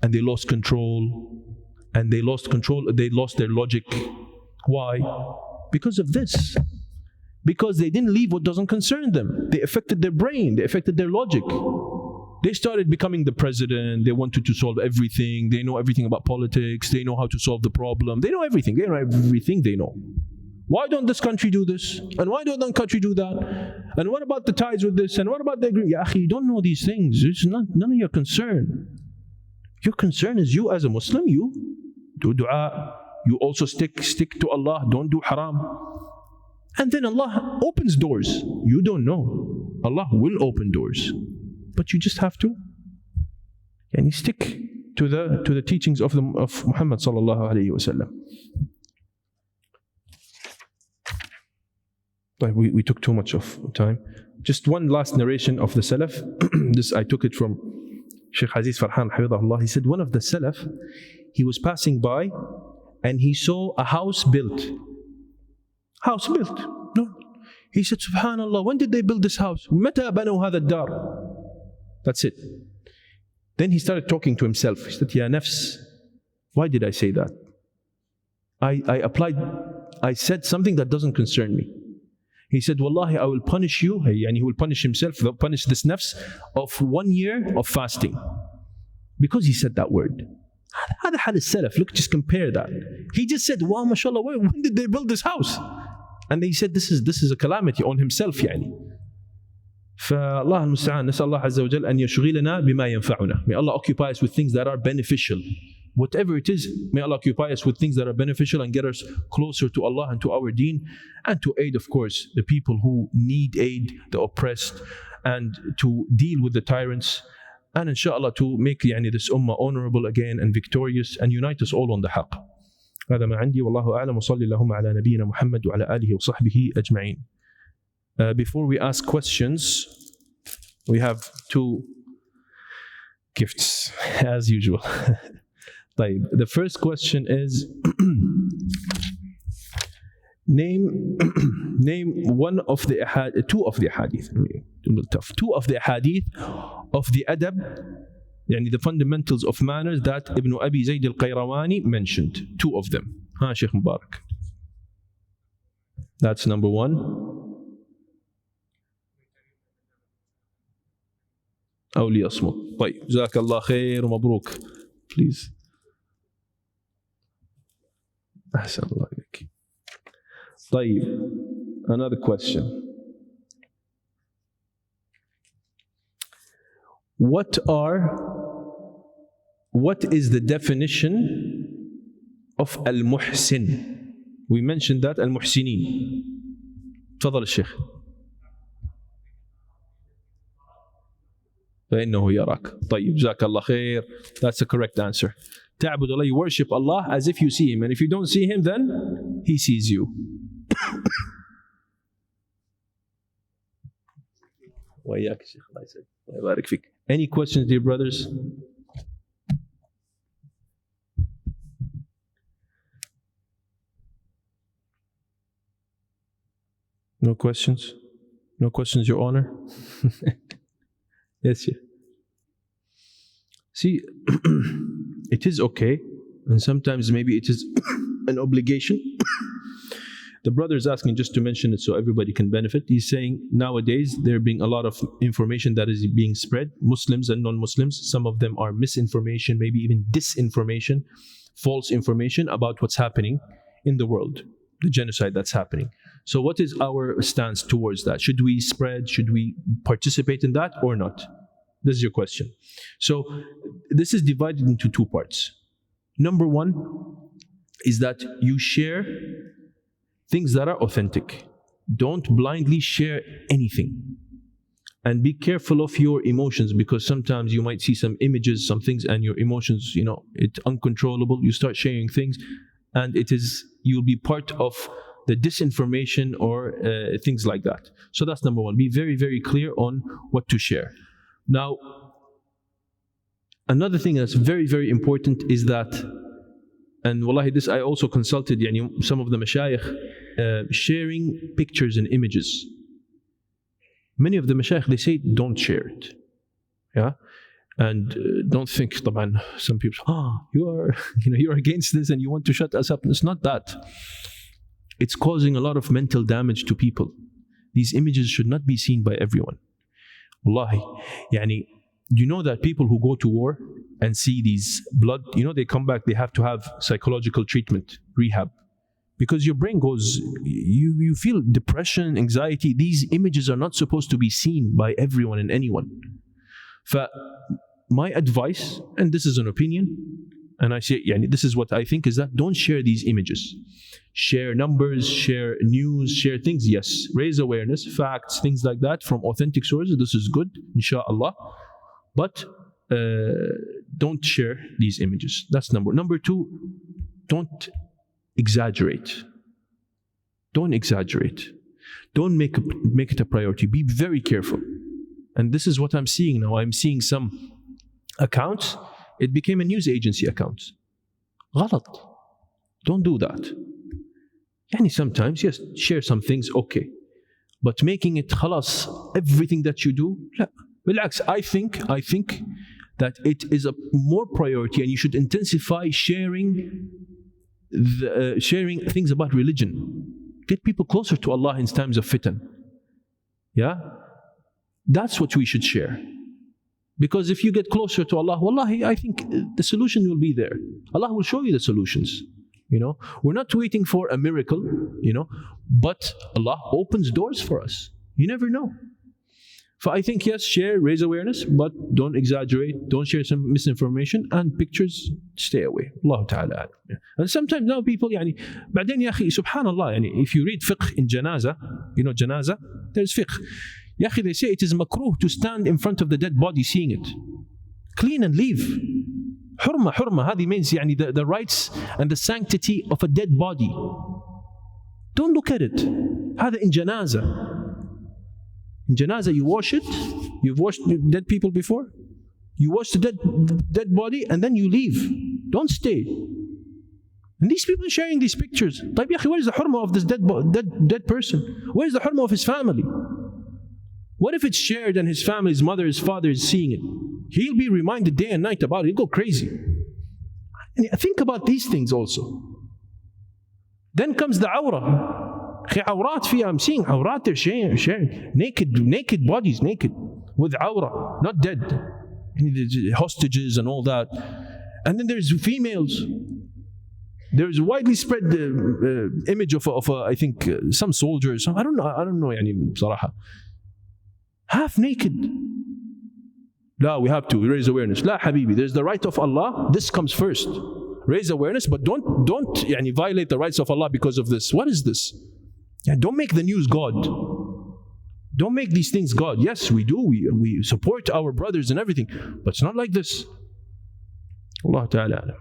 And they lost control. They lost their logic. Why? Because of this. Because they didn't leave what doesn't concern them. They affected their brain. They affected their logic. They started becoming the president. They wanted to solve everything. They know everything about politics. They know how to solve the problem. They know everything. They know everything they know. Why don't this country do this? And why don't that country do that? And what about the ties with this? And what about the agreement? Ya akhi, you don't know these things. It's none of your concern. Your concern is you as a Muslim. You do dua. You also stick to Allah. Don't do haram. And then Allah opens doors. You don't know. Allah will open doors. But you just have to stick to the teachings of Muhammad sallallahu alayhi wa sallam. We took too much of time. Just one last narration of the Salaf. This I took it from Shaykh Aziz Farhan Hafidhahullah. He said one of the Salaf, he was passing by and he saw a house built. House built. No. He said, Subhanallah, when did they build this house? متى بنوا هذا الدار? That's it. Then he started talking to himself. He said, Ya nafs, why did I say that? I said something that doesn't concern me. He said, Wallahi, I will punish you, and he will punish himself, punish this nafs of 1 year of fasting. Because he said that word. هذا حال السلف. Look, just compare that. He just said, wow, mashallah, when did they build this house? And he said, this is a calamity on himself, فالله المستعان نسأل الله عز وجل أن يشغلنا بما ينفعنا. May Allah occupy us with things that are beneficial. Whatever it is, may Allah occupy us with things that are beneficial and get us closer to Allah and to our deen, and to aid, of course, the people who need aid, the oppressed, and to deal with the tyrants, and inshallah to make this ummah honorable again and victorious and unite us all on the haqq. هذا ما عندي والله أعلم وصلي اللهم على نبينا محمد وعلى آله وصحبه أجمعين. Before we ask questions, we have two gifts as usual. The first question is name one of the two of the hadith of the adab, the fundamentals of manners that Ibn Abi Zayd al-Qayrawani mentioned. Two of them. Sheikh Mubarak. That's number one. أو ليصمت. طيب جزاك الله خير ومبروك. Please. أحسن الله عليك. طيب, another question. What is the definition of al-muhsin? We mentioned that al-muhsinin. تفضل الشيخ. فإنه يراك. طيب جزاك الله خير. That's the correct answer. تعبد الله, you worship Allah as if you see Him, and if you don't see Him, then He sees you. وإياك يا شيخ, الله يسعدك. الله يبارك فيك. Any questions, dear brothers? No questions? No questions, Your Honor? Yes, yeah. See, it is okay, and sometimes maybe it is an obligation. The brother is asking just to mention it so everybody can benefit. He's saying nowadays there being a lot of information that is being spread, Muslims and non-Muslims. Some of them are misinformation, maybe even disinformation, false information about what's happening in the world, the genocide that's happening. So what is our stance towards that? Should we spread? Should we participate in that or not? This is your question. So this is divided into two parts. Number one is that you share things that are authentic. Don't blindly share anything. And be careful of your emotions, because sometimes you might see some images, some things, and your emotions, it's uncontrollable. You start sharing things, and you'll be part of the disinformation or things like that. So that's number one. Be very, very clear on what to share. Now, another thing that's very, very important is that, and wallahi, this I also consulted some of the mashayikh, sharing pictures and images. Many of the mashayikh, they say don't share it. Yeah? And don't think, طبعا, some people, you're against this and you want to shut us up. It's not that. It's causing a lot of mental damage to people. These images should not be seen by everyone. Wallahi, you know that people who go to war and see these blood, they come back, they have to have psychological treatment, rehab. Because your brain goes, you feel depression, anxiety. These images are not supposed to be seen by everyone and anyone. My advice, and this is an opinion, and I say, this is what I think, is that don't share these images. Share numbers, share news, share things, yes. Raise awareness, facts, things like that from authentic sources. This is good, inshallah. But don't share these images. That's number two, don't exaggerate. Don't exaggerate. Don't make it a priority. Be very careful. And this is what I'm seeing now. I'm seeing some accounts. It became a news agency account. غلط. Don't do that. Sometimes, yes, share some things, okay. But making it khalas, everything that you do, لا. بالعكس, I think that it is a more priority, and you should intensify sharing things about religion. Get people closer to Allah in times of fitan. Yeah? That's what we should share. Because if you get closer to Allah, wallahi, I think the solution will be there. Allah will show you the solutions. We're not waiting for a miracle, but Allah opens doors for us. You never know. So I think yes, share, raise awareness, but don't exaggerate, don't share some misinformation, and pictures, stay away. Allah Ta'ala alam. And sometimes now people يعني بعدين يا أخي سبحان الله يعني if you read fiqh in janaza, you know janaza, there's fiqh. يا أخي they say it is makruh to stand in front of the dead body seeing it. Clean and leave. حرمة هذه means يعني the rights and the sanctity of a dead body. Don't look at it. هذا in janaza. In janazah, you wash it. You've washed dead people before. You wash the dead body and then you leave. Don't stay. And these people are sharing these pictures. طيب يا أخي, where is the hurma of this dead person? Where is the hurma of his family? What if it's shared and his family, his mother, his father is seeing it? He'll be reminded day and night about it. He'll go crazy. And think about these things also. Then comes the awrah. عورات فيها, I'm seeing عورات, they're sharing naked bodies, naked with awrah, not dead, hostages and all that. And then there's females. There's a widely spread image of I think some soldiers. I don't know يعني بصراحة half naked. لا, we have to raise awareness. لا حبيبي, there's the right of Allah. This comes first. Raise awareness, but don't يعني violate the rights of Allah because of this. What is this? Yeah, don't make the news God. Don't make these things God. Yes, we do. We support our brothers and everything, but it's not like this. Allah Ta'ala alam.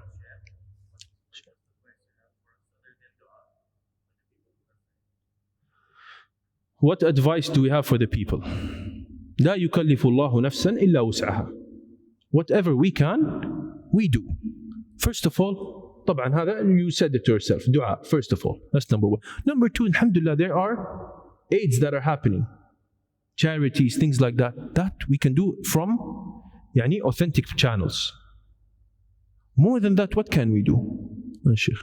What advice do we have for the people? لا يكلف الله نفسا إلا وسعها. Whatever we can, we do. First of all, طبعا هذا you said it to yourself, dua, first of all. That's number one. Number two, alhamdulillah, there are aids that are happening, charities, things like that we can do from يعني authentic channels. More than that, what can we do? Sheikh.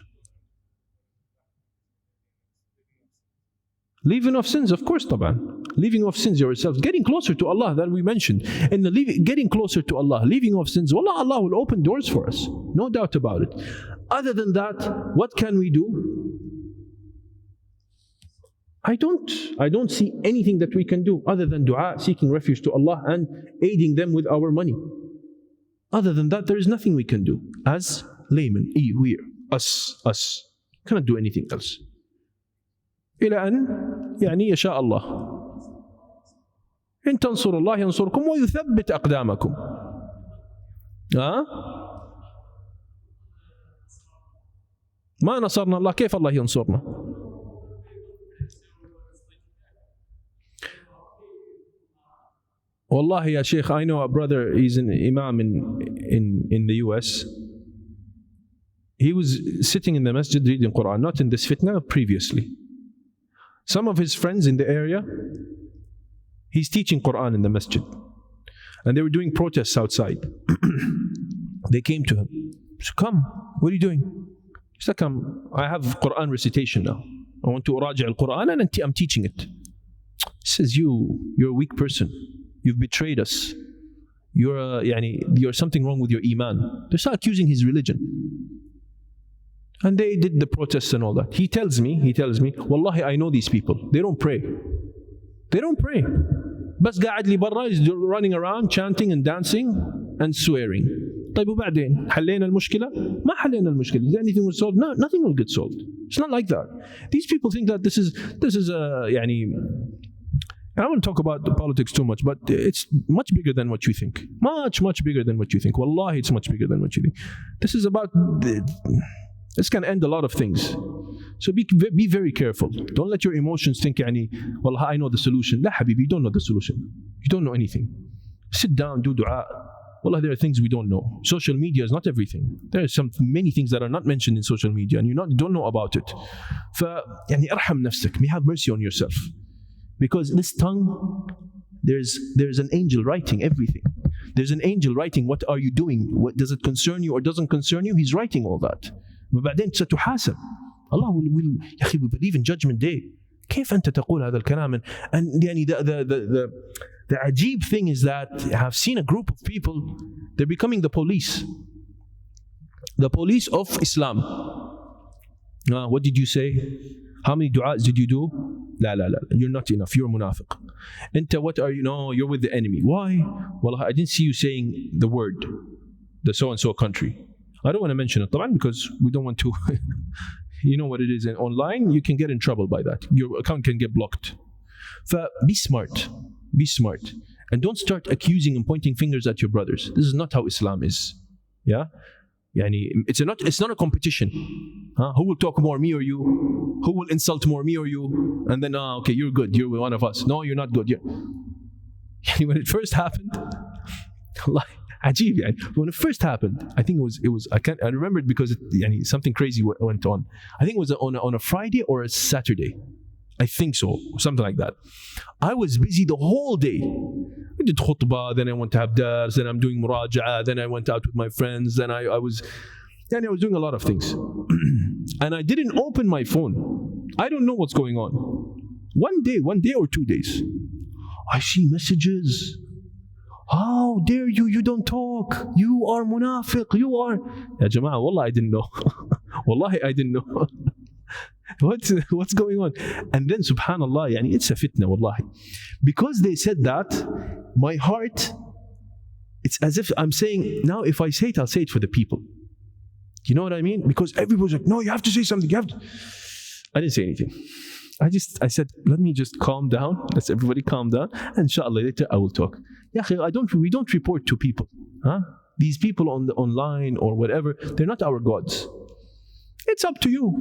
Leaving of sins, of course, طبعا. Leaving of sins yourselves, getting closer to Allah that we mentioned. And getting closer to Allah, leaving of sins, wallah, Allah will open doors for us. No doubt about it. Other than that, what can we do? I don't see anything that we can do other than dua, seeking refuge to Allah and aiding them with our money. Other than that, there is nothing we can do. As laymen, us. Cannot do anything else. إلى أن يعني يشاء الله. إن تنصروا الله ينصركم ويثبت أقدامكم. ما نصرنا الله, كيف الله ينصرنا؟ والله يا شيخ, I know a brother, he's an Imam in the US. He was sitting in the masjid reading Quran, not in this fitna, previously. Some of his friends in the area, he's teaching Quran in the masjid. And they were doing protests outside. They came to him. He said, come, what are you doing? He said, come, I have Quran recitation now. I want to uraji al-Quran and I'm teaching it. He says, you're a weak person. You've betrayed us. You're something wrong with your iman. They start accusing his religion. And they did the protests and all that. He tells me, Wallahi, I know these people. They don't pray. بس قاعد لي برا is running around chanting and dancing and swearing. طيب وبعدين حلينا المشكلة؟ ما حلينا المشكلة. Is anything will solve? No, nothing will get solved. It's not like that. These people think that this is يعني, I don't want to talk about the politics too much, but it's much bigger than what you think. Much bigger than what you think. Wallahi, it's much bigger than what you think. This is about this can end a lot of things. So be very careful. Don't let your emotions think يعني, والله I know the solution. لا حبيبي, you don't know the solution. You don't know anything. Sit down, do dua. Wallah, there are things we don't know. Social media is not everything. There are many things that are not mentioned in social media and you don't know about it. يعني ارحم نفسك. May have mercy on yourself. Because this tongue, there's an angel writing everything. There's an angel writing what are you doing? What does it concern you or doesn't concern you? He's writing all that. وبعدين ستحاسب. Allah will يا أخي, we believe in judgment day. كيف أنت تقول هذا الكلام? And يعني the ajib thing is that I have seen a group of people, they're becoming the police of Islam. What did you say? How many du'as did you do? La, la, la. You're not enough. You're munafiq. Enta, what are you? No, you're with the enemy. Why? Well, I didn't see you saying the word, the so-and-so country. I don't want to mention it, طبعا, because we don't want to. You know what it is. And online, you can get in trouble by that. Your account can get blocked. Be smart. Be smart. And don't start accusing and pointing fingers at your brothers. This is not how Islam is. Yeah? Yani, it's not a competition. Huh? Who will talk more, me or you? Who will insult more, me or you? And then, okay, you're good. You're one of us. No, you're not good. When it first happened, Allah, ajib, when it first happened, I think it was I remember it because something crazy went on. I think it was on a Friday or a Saturday. I think so, something like that. I was busy the whole day. I did khutbah, then I went to have dars, then I'm doing muraja'ah, then I went out with my friends, then I was doing a lot of things. And I didn't open my phone. I don't know what's going on. One day or 2 days, I see messages. How dare you? You don't talk. You are munafiq. You are. Ya Jama'ah, wallah, I didn't know. Wallahi, I didn't know. What's going on? And then subhanallah, it's a fitna, wallahi. Because they said that, my heart, it's as if I'm saying, now if I say it, I'll say it for the people. You know what I mean? Because everybody's like, no, you have to say something. I didn't say anything. I said, let me just calm down. Let's everybody calm down. And inshallah later I will talk. We don't report to people. Huh? These people on the online or whatever, they're not our gods. It's up to you.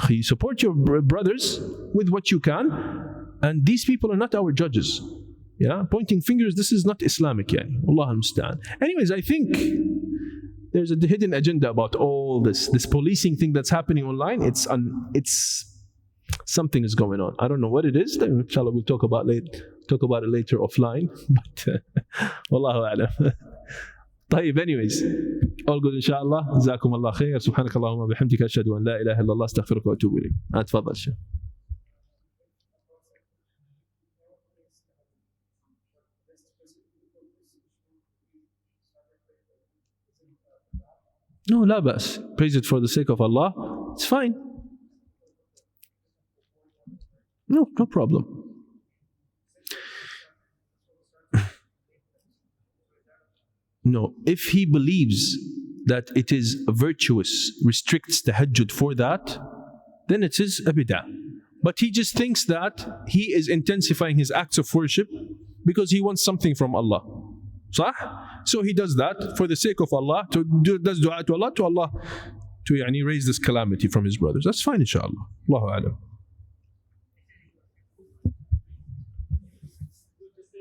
You support your brothers with what you can, and these people are not our judges. Yeah, pointing fingers, this is not Islamic. Allah musta'an. Anyways, I think there's a hidden agenda about all this policing thing that's happening online. It's something is going on. I don't know what it is. Inshallah, we'll talk about it later offline. But wallahu a'lam. طيب, anyways, all good inshallah. جزاكم الله خير. سبحانك اللهم وبحمدك أشهد أن لا إله إلا الله أستغفرك وأتوب إليك. تفضل شيخ. No, لا بأس. Praise it for the sake of Allah. It's fine. No problem. No, if he believes that it is virtuous, restricts tahajjud for that, then it is a bid'ah. But he just thinks that he is intensifying his acts of worship because he wants something from Allah. Sah? So he does that for the sake of Allah, does dua to Allah to raise this calamity from his brothers. That's fine, inshallah. Allahu a'lam.